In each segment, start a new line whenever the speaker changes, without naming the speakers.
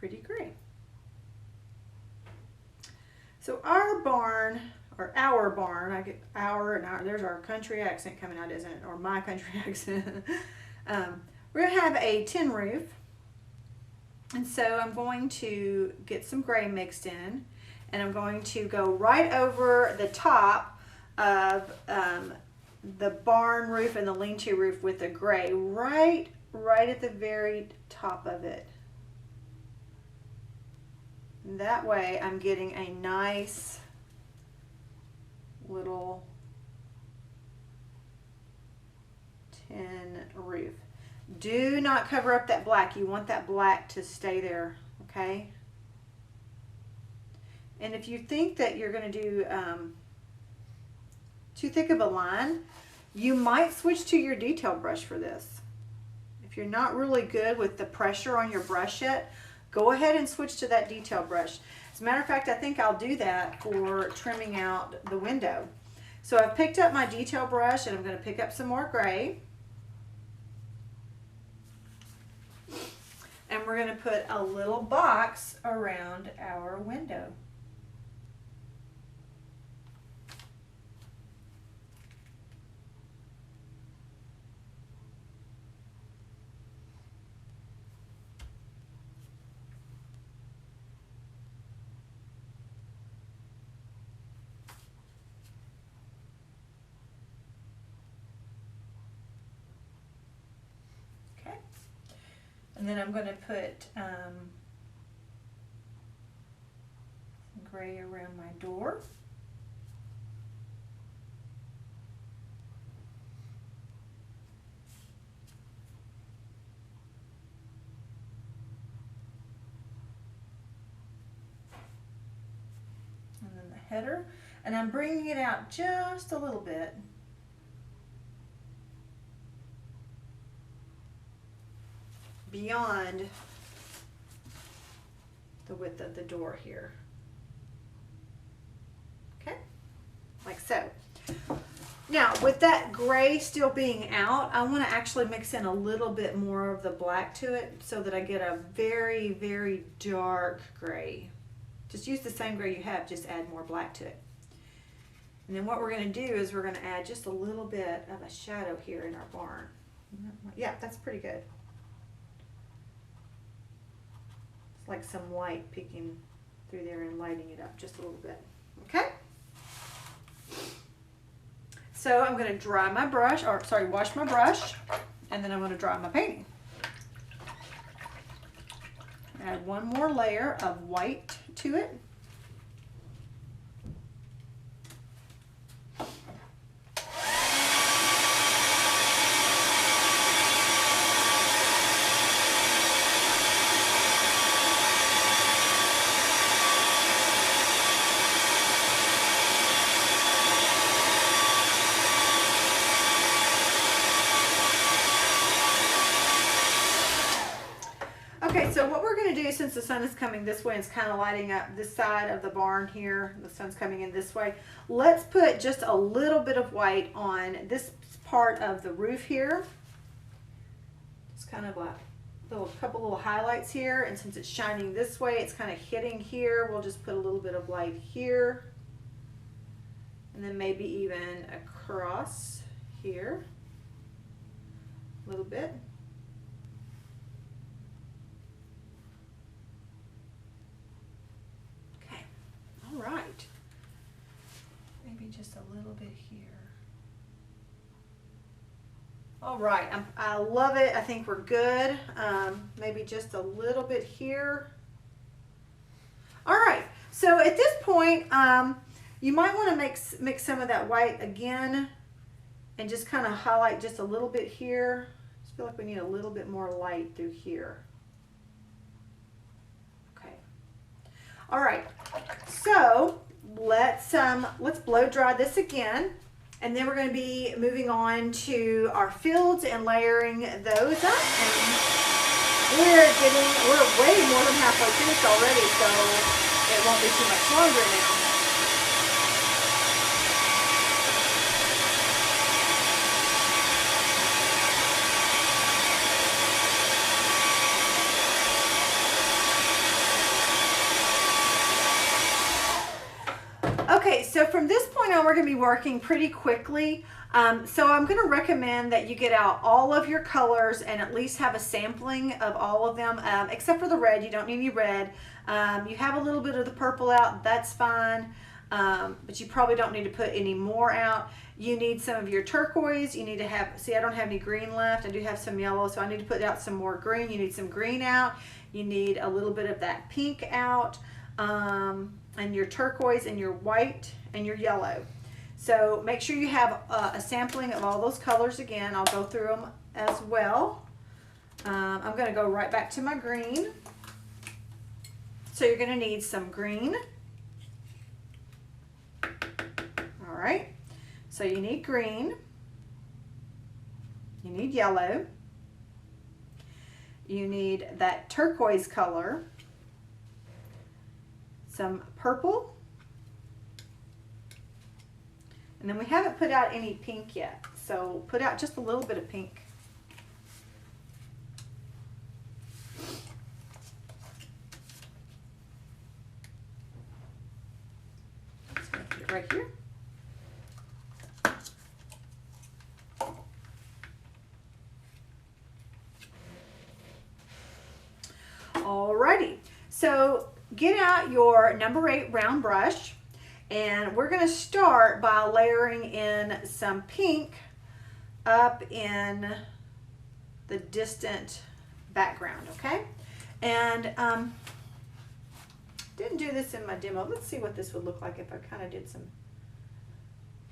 pretty gray. So our barn, I get our and our, there's our country accent coming out, isn't it? Or my country accent. We're going to have a tin roof. And so I'm going to get some gray mixed in, and I'm going to go right over the top of the barn roof and the lean-to roof with the gray, right at the very top of it. And that way I'm getting a nice little tin roof. Do not cover up that black. You want that black to stay there, okay? And if you think that you're going to do too thick of a line, you might switch to your detail brush for this. If you're not really good with the pressure on your brush yet, go ahead and switch to that detail brush. As a matter of fact, I think I'll do that for trimming out the window. So I've picked up my detail brush, and I'm going to pick up some more gray. And we're going to put a little box around our window. And then I'm going to put some gray around my door. And then the header. And I'm bringing it out just a little bit. Beyond the width of the door here. Okay, like so. Now with that gray still being out, I want to actually mix in a little bit more of the black to it so that I get a very, very dark gray. Just use the same gray you have, just add more black to it. And then what we're going to do is we're going to add just a little bit of a shadow here in our barn. Yeah, that's pretty good. Like some light peeking through there and lighting it up just a little bit. Okay? So I'm going to dry my brush, or sorry, wash my brush, and then I'm going to dry my painting. Add one more layer of white to it. Okay, so what we're going to do, since the sun is coming this way and it's kind of lighting up this side of the barn here, the sun's coming in this way, let's put just a little bit of white on this part of the roof here. It's kind of like a couple little highlights here, and since it's shining this way, it's kind of hitting here. We'll just put a little bit of light here, and then maybe even across here a little bit. All right, maybe just a little bit here. All right, I love it. I think we're good. Maybe just a little bit here. All right, so at this point, you might want to mix some of that white again and just kind of highlight just a little bit here. I just feel like we need a little bit more light through here. Okay. All right. So let's blow dry this again, and then we're going to be moving on to our fields and layering those up. And we're way more than halfway finished already, so it won't be too much longer now. so from this point on, we're going to be working pretty quickly. So I'm going to recommend that you get out all of your colors and at least have a sampling of all of them, except for the red. You don't need any red. You have a little bit of the purple out, that's fine, but you probably don't need to put any more out. You need some of your turquoise. You need to have, see, I don't have any green left. I do have some yellow, so I need to put out some more green. You need some green out. You need a little bit of that pink out, and your turquoise and your white and your yellow. So make sure you have a sampling of all those colors again. I'll go through them as well. I'm going to go right back to my green. So you're going to need some green. All right. So you need green. You need yellow. You need that turquoise color. Some purple. And then we haven't put out any pink yet, so put out just a little bit of pink. Just gonna put it right here. Alrighty, so get out your number 8 round brush. And we're going to start by layering in some pink up in the distant background, okay? And didn't do this in my demo. Let's see what this would look like if I kind of did some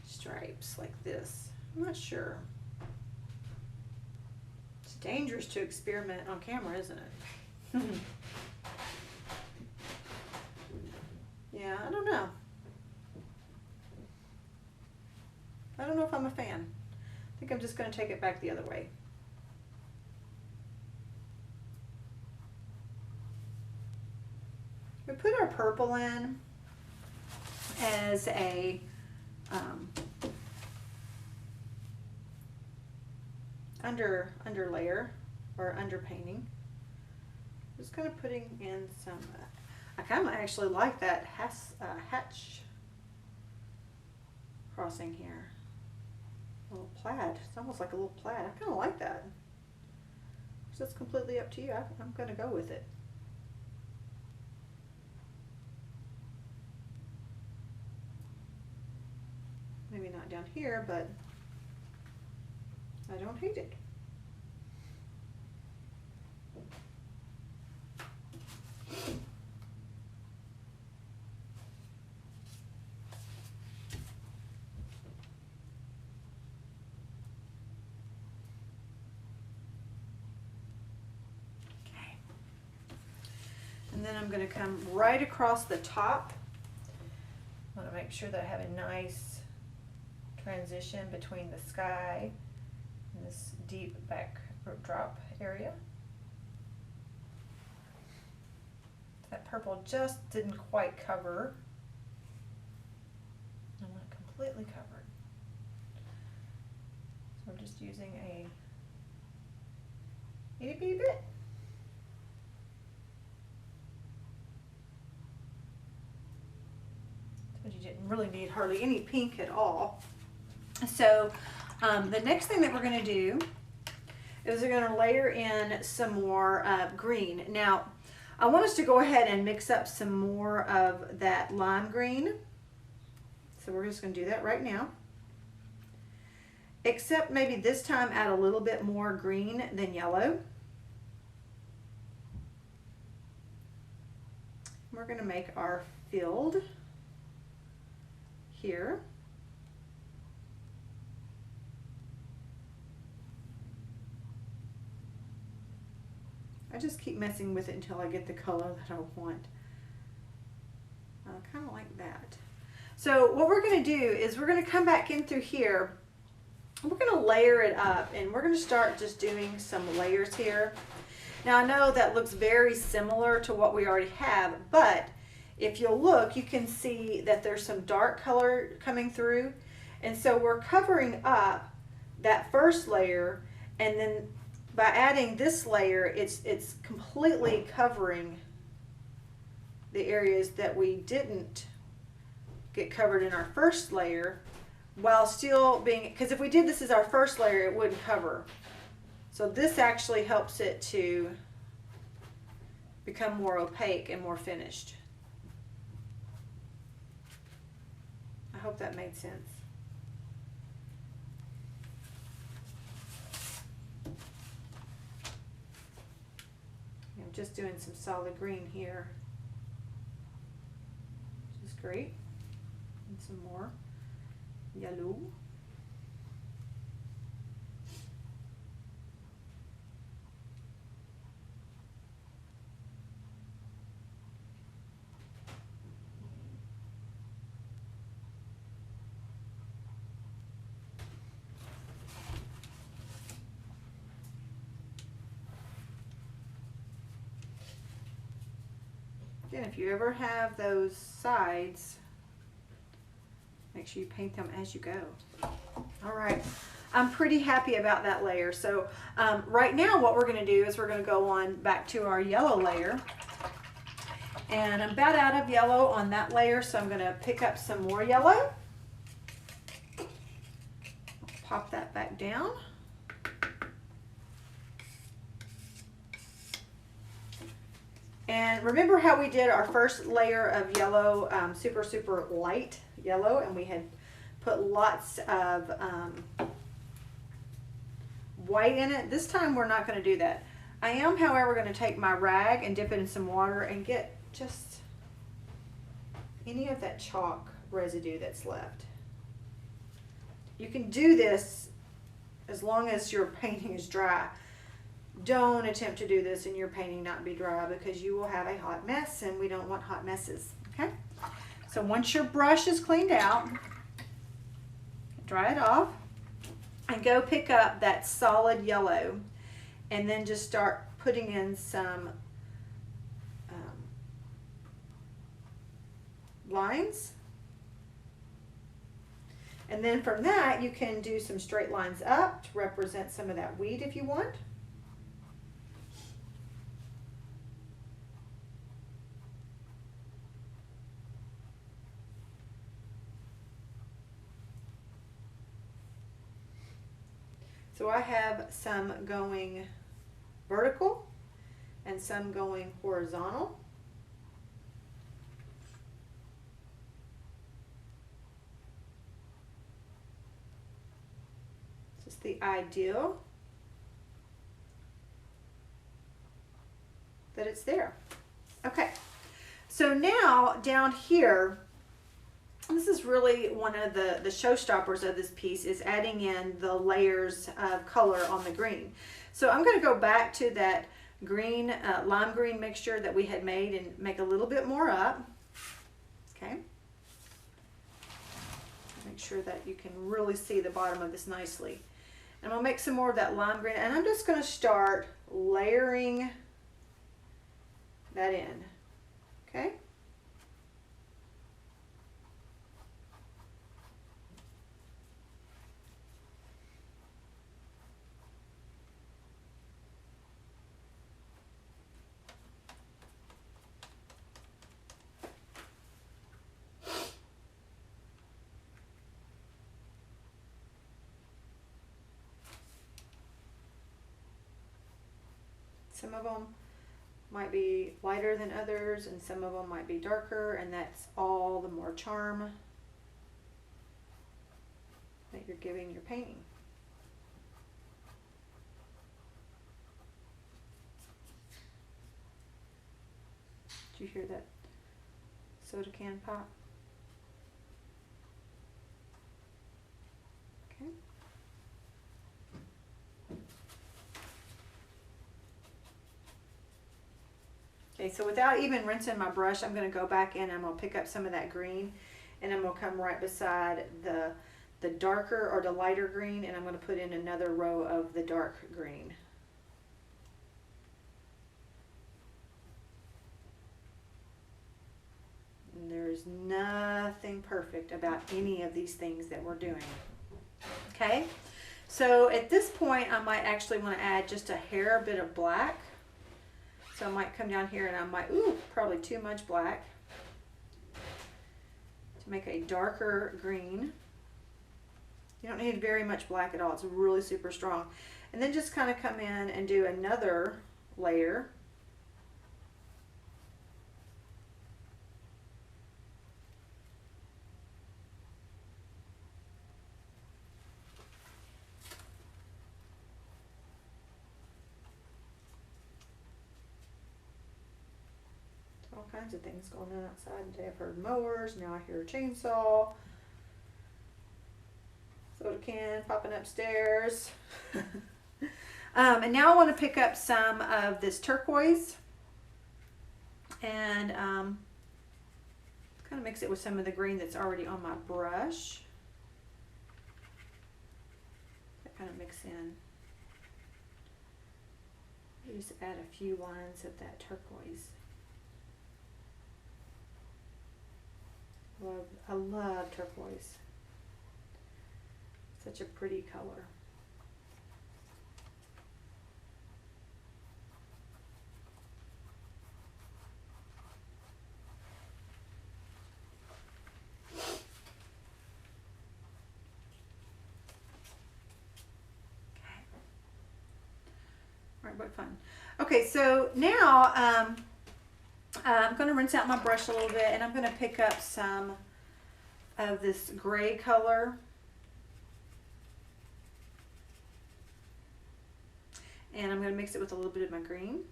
stripes like this. I'm not sure. It's dangerous to experiment on camera, isn't it? Yeah, I don't know. I don't know if I'm a fan. I think I'm just going to take it back the other way. We put our purple in as a under layer or under painting. Just kind of putting in some. I kind of actually like that hatch crossing here. A little plaid. It's almost like a little plaid. I kind of like that. So it's completely up to you. I'm going to go with it. Maybe not down here, but I don't hate it. And then I'm going to come right across the top. I want to make sure that I have a nice transition between the sky and this deep backdrop area. That purple just didn't quite cover. I'm not completely covered. So we're just using a itty bitty bit. But you didn't really need hardly any pink at all. So the next thing that we're going to do is we're going to layer in some more green. Now, I want us to go ahead and mix up some more of that lime green. So we're just going to do that right now. Except maybe this time add a little bit more green than yellow. We're going to make our field here. I just keep messing with it until I get the color that I want. Kind of like that. So what we're going to do is we're going to come back in through here. We're going to layer it up, and we're going to start just doing some layers here. Now I know that looks very similar to what we already have, but if you'll look, you can see that there's some dark color coming through. And so we're covering up that first layer, and then by adding this layer, it's completely covering the areas that we didn't get covered in our first layer while still being, because if we did this as our first layer, it wouldn't cover. So this actually helps it to become more opaque and more finished. I hope that made sense. I'm just doing some solid green here, which is great. And some more yellow. Again, if you ever have those sides, make sure you paint them as you go. All right, I'm pretty happy about that layer. So right now what we're going to do is we're going to go on back to our yellow layer. And I'm about out of yellow on that layer, so I'm going to pick up some more yellow. Pop that back down. And remember how we did our first layer of yellow, super light yellow, and we had put lots of white in it? This time we're not going to do that. I am, however, going to take my rag and dip it in some water and get just any of that chalk residue that's left. You can do this as long as your painting is dry. Don't attempt to do this and your painting not be dry, because you will have a hot mess, and we don't want hot messes. Okay? So once your brush is cleaned out, dry it off and go pick up that solid yellow, and then just start putting in some lines. And then from that you can do some straight lines up to represent some of that wheat if you want. So I have some going vertical and some going horizontal. This is the ideal that it's there. Okay, so now down here, this is really one of the showstoppers of this piece, is adding in the layers of color on the green. So I'm going to go back to that green, lime green mixture that we had made and make a little bit more up. Okay. Make sure that you can really see the bottom of this nicely. And I'll make some more of that lime green, and I'm just going to start layering that in. Okay. Some of them might be lighter than others, and some of them might be darker, and that's all the more charm that you're giving your painting. Did you hear that soda can pop? Okay. Okay, so without even rinsing my brush, I'm going to go back in and I'm going to pick up some of that green, and I'm going to come right beside the darker or the lighter green, and I'm going to put in another row of the dark green. And there's nothing perfect about any of these things that we're doing. Okay, so at this point I might actually want to add just a hair bit of black. So I might come down here and I might, ooh, probably too much black. to make a darker green. You don't need very much black at all. It's really super strong. And then just kind of come in and do another layer. All kinds of things going on outside today. I've heard mowers, now I hear a chainsaw. Soda can popping upstairs. And now I want to pick up some of this turquoise and kind of mix it with some of the green that's already on my brush. That kind of mix in. Just add a few lines of that turquoise. I love turquoise. Such a pretty color. All right, what fun. Okay, so now I'm going to rinse out my brush a little bit, and I'm going to pick up some of this gray color. And I'm going to mix it with a little bit of my green.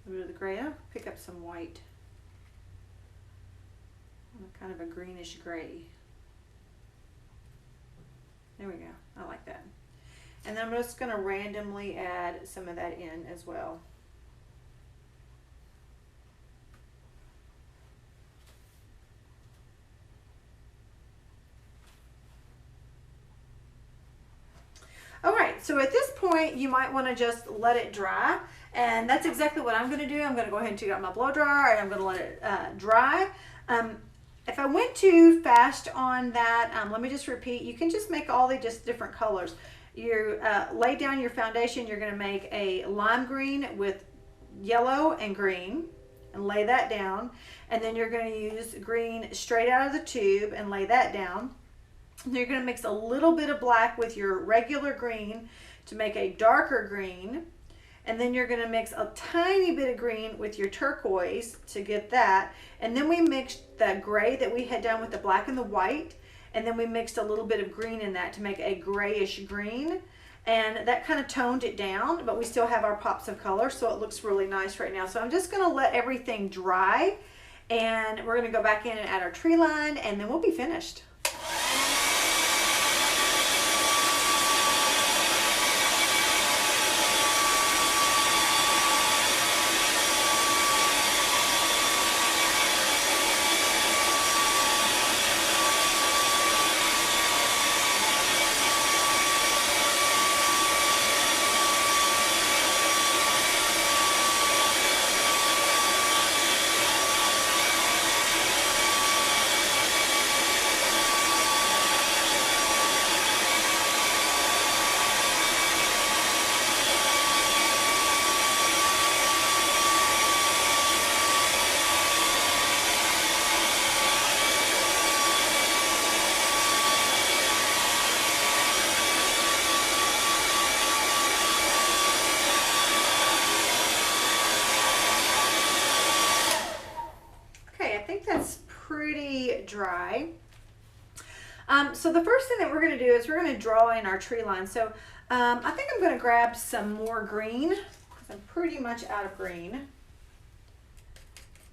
A little bit of the gray. I'll pick up some white. Kind of a greenish gray. There we go. I like that. And then I'm just going to randomly add some of that in as well. All right, so at this point, you might want to just let it dry, and that's exactly what I'm going to do. I'm going to go ahead and take out my blow dryer, and I'm going to let it dry. If I went too fast on that, let me just repeat, you can just make all the just different colors. You lay down your foundation, you're going to make a lime green with yellow and green, and lay that down, and then you're going to use green straight out of the tube and lay that down. You're going to mix a little bit of black with your regular green to make a darker green. And then you're going to mix a tiny bit of green with your turquoise to get that. And then we mixed the gray that we had done with the black and the white. And then we mixed a little bit of green in that to make a grayish green. And that kind of toned it down, but we still have our pops of color, so it looks really nice right now. So I'm just going to let everything dry. And we're going to go back in and add our tree line, and then we'll be finished. Dry. So the first thing that we're going to do is we're going to draw in our tree line. So I think I'm going to grab some more green because I'm pretty much out of green.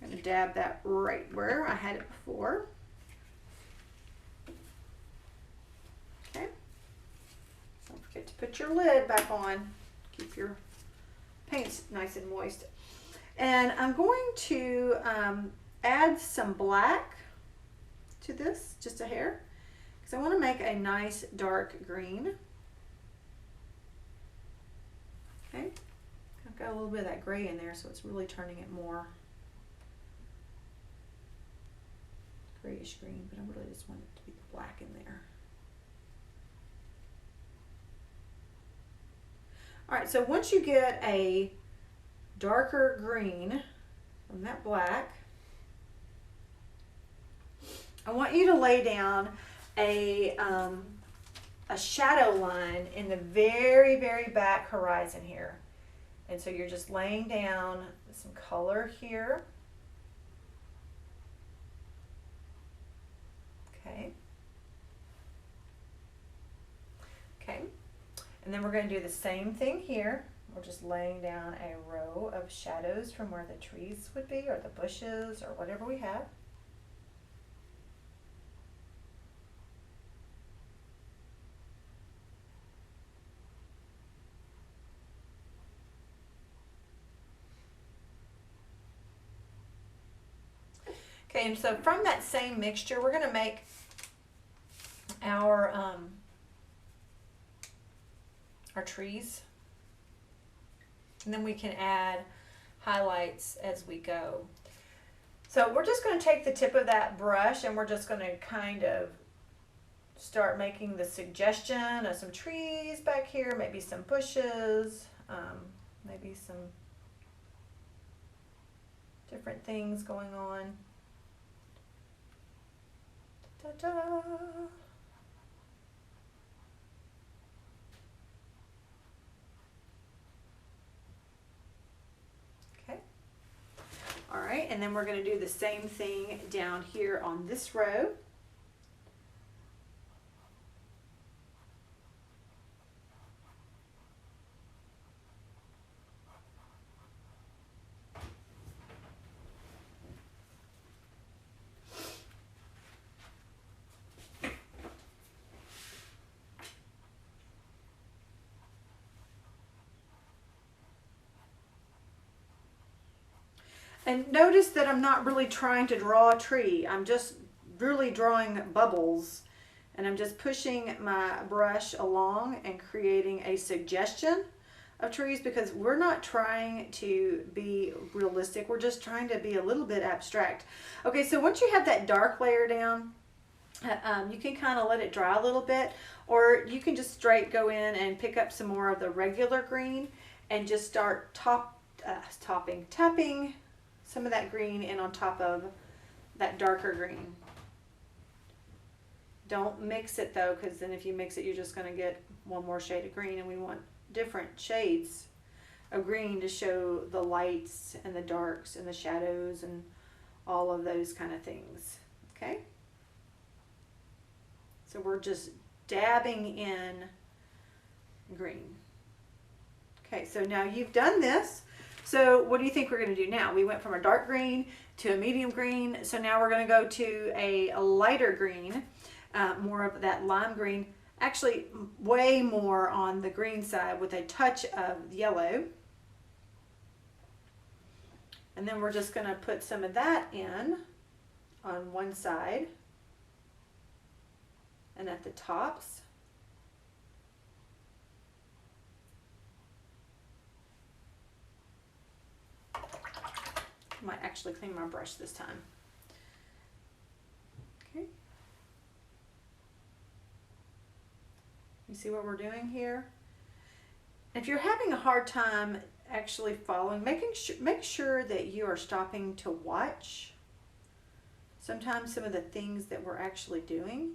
I'm going to dab that right where I had it before. Okay. Don't forget to put your lid back on. Keep your paint nice and moist. And I'm going to add some black to this, just a hair, because I want to make a nice dark green. Okay, I've got a little bit of that gray in there, so it's really turning it more grayish green, but I really just want it to be the black in there. All right, so once you get a darker green from that black, I want you to lay down a shadow line in the very, very back horizon here. And so you're just laying down some color here. Okay. Okay. And then we're going to do the same thing here. We're just laying down a row of shadows from where the trees would be, or the bushes, or whatever we have. Okay, and so from that same mixture, we're going to make our trees. And then we can add highlights as we go. So we're just going to take the tip of that brush and we're just going to kind of start making the suggestion of some trees back here, maybe some bushes, maybe some different things going on. Ta-da! Okay. All right, and then we're going to do the same thing down here on this row. And notice that I'm not really trying to draw a tree. I'm just really drawing bubbles. And I'm just pushing my brush along and creating a suggestion of trees, because we're not trying to be realistic. We're just trying to be a little bit abstract. Okay, so once you have that dark layer down, you can kind of let it dry a little bit, or you can just straight go in and pick up some more of the regular green and just start tapping some of that green in on top of that darker green. Don't mix it though, because then if you mix it, you're just going to get one more shade of green, and we want different shades of green to show the lights and the darks and the shadows and all of those kind of things. Okay? So we're just dabbing in green. Okay, so now you've done this. So what do you think we're going to do now? We went from a dark green to a medium green. So now we're going to go to a lighter green, more of that lime green. Actually, way more on the green side with a touch of yellow. And then we're just going to put some of that in on one side and at the tops. Might actually clean my brush this time. Okay. You see what we're doing here? If you're having a hard time actually following, make sure that you are stopping to watch sometimes some of the things that we're actually doing.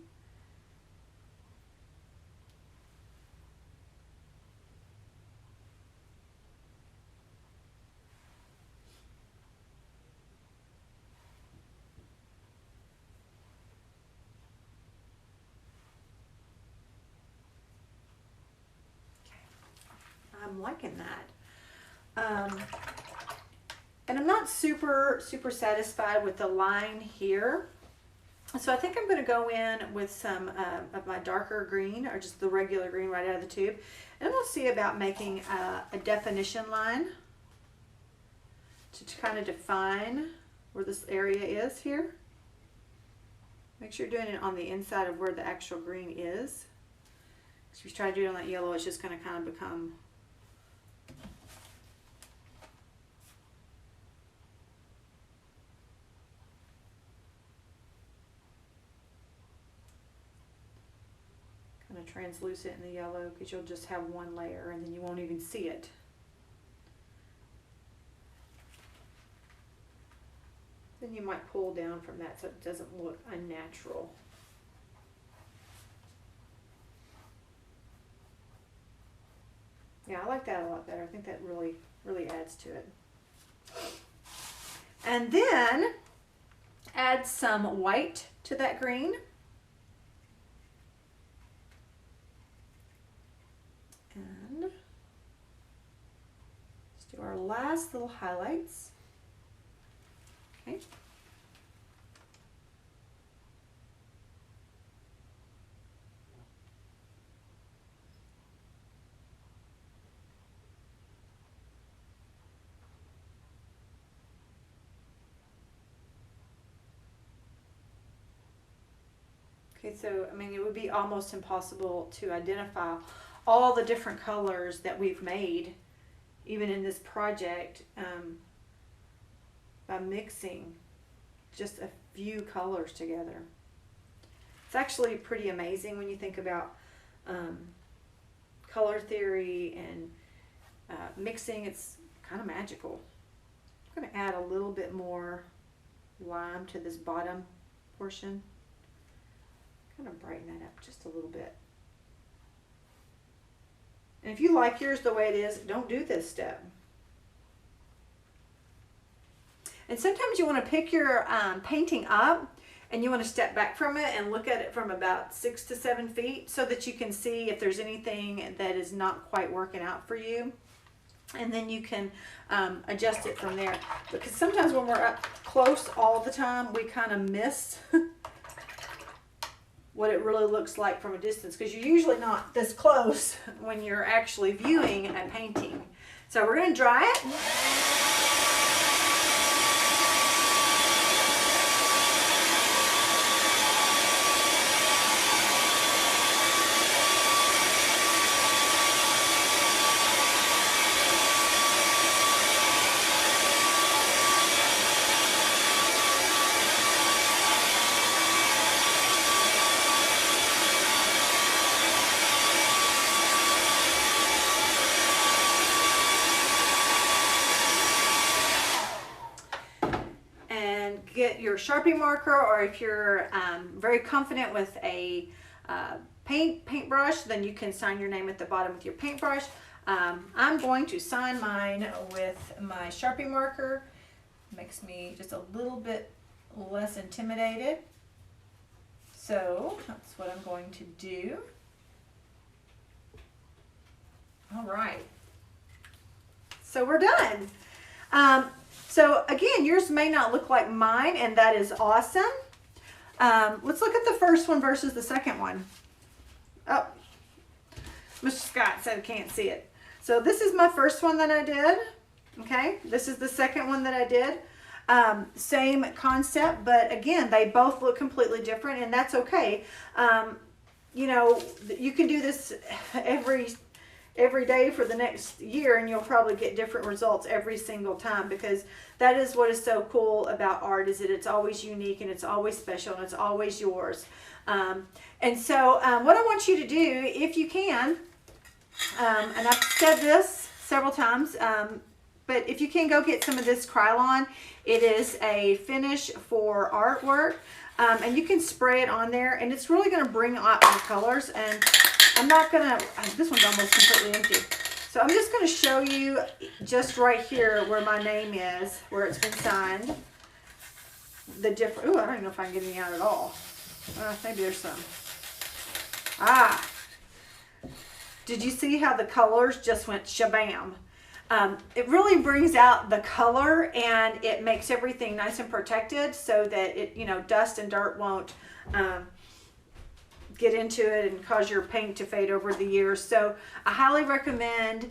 I'm liking that. And I'm not super satisfied with the line here. So I think I'm going to go in with some of my darker green, or just the regular green right out of the tube. And we'll see about making a definition line to kind of define where this area is here. Make sure you're doing it on the inside of where the actual green is. If you try to do it on that yellow, it's just going to kind of become translucent in the yellow, because you'll just have one layer and then you won't even see it. Then you might pull down from that so it doesn't look unnatural. Yeah, I like that a lot better. I think that really, really adds to it. And then add some white to that green. And let's do our last little highlights. Okay. Okay, so I mean, it would be almost impossible to identify all the different colors that we've made, even in this project, by mixing just a few colors together. It's actually pretty amazing when you think about color theory and mixing. It's kind of magical. I'm going to add a little bit more lime to this bottom portion. Kind of brighten that up just a little bit. And if you like yours the way it is, don't do this step. And sometimes you want to pick your painting up and you want to step back from it and look at it from about 6 to 7 feet so that you can see if there's anything that is not quite working out for you. And then you can adjust it from there. Because sometimes when we're up close all the time, we kind of miss what it really looks like from a distance, because you're usually not this close when you're actually viewing a painting. So we're going to dry it. Get your Sharpie marker, or if you're very confident with a paintbrush, then you can sign your name at the bottom with your paintbrush. I'm going to sign mine with my Sharpie marker. Makes me just a little bit less intimidated. So that's what I'm going to do. All right. So we're done. So again, yours may not look like mine, and that is awesome. Let's look at the first one versus the second one. Oh, Mr. Scott said I can't see it. So this is my first one that I did. Okay, this is the second one that I did. Same concept, but again, they both look completely different, and that's okay. You know, you can do this every day for the next year, and you'll probably get different results every single time, because that is what is so cool about art, is that it's always unique and it's always special and it's always yours. And so what I want you to do, if you can, and I've said this several times, but if you can, go get some of this Krylon. It is a finish for artwork, and you can spray it on there, and it's really going to bring out your colors. And I'm not going to, this one's almost completely empty. So I'm just going to show you just right here where my name is, where it's been signed. The different, ooh, I don't even know if I can get any out at all. Maybe there's some. Ah. Did you see how the colors just went shabam? It really brings out the color, and it makes everything nice and protected so that it, you know, dust and dirt won't get into it and cause your paint to fade over the years. So I highly recommend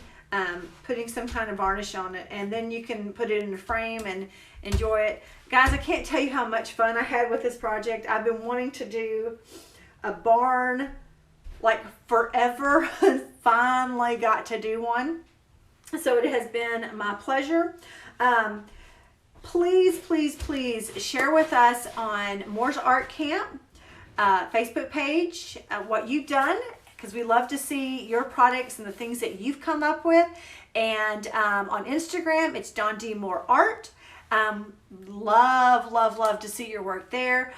putting some kind of varnish on it, and then you can put it in a frame and enjoy it. Guys, I can't tell you how much fun I had with this project. I've been wanting to do a barn like forever, and finally got to do one. So it has been my pleasure. Please, please, please share with us on Moore's Art Camp Facebook page what you've done, because we love to see your products and the things that you've come up with. And on Instagram, it's Dawn D. Moore Art. Love, love, love to see your work there.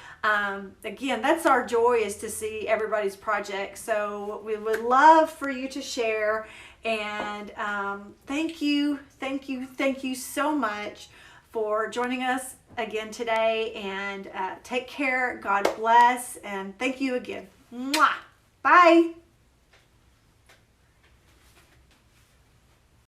Again, that's our joy, is to see everybody's project. So we would love for you to share. And thank you so much for joining us again today. And take care. God bless. And thank you again. Mwah. Bye.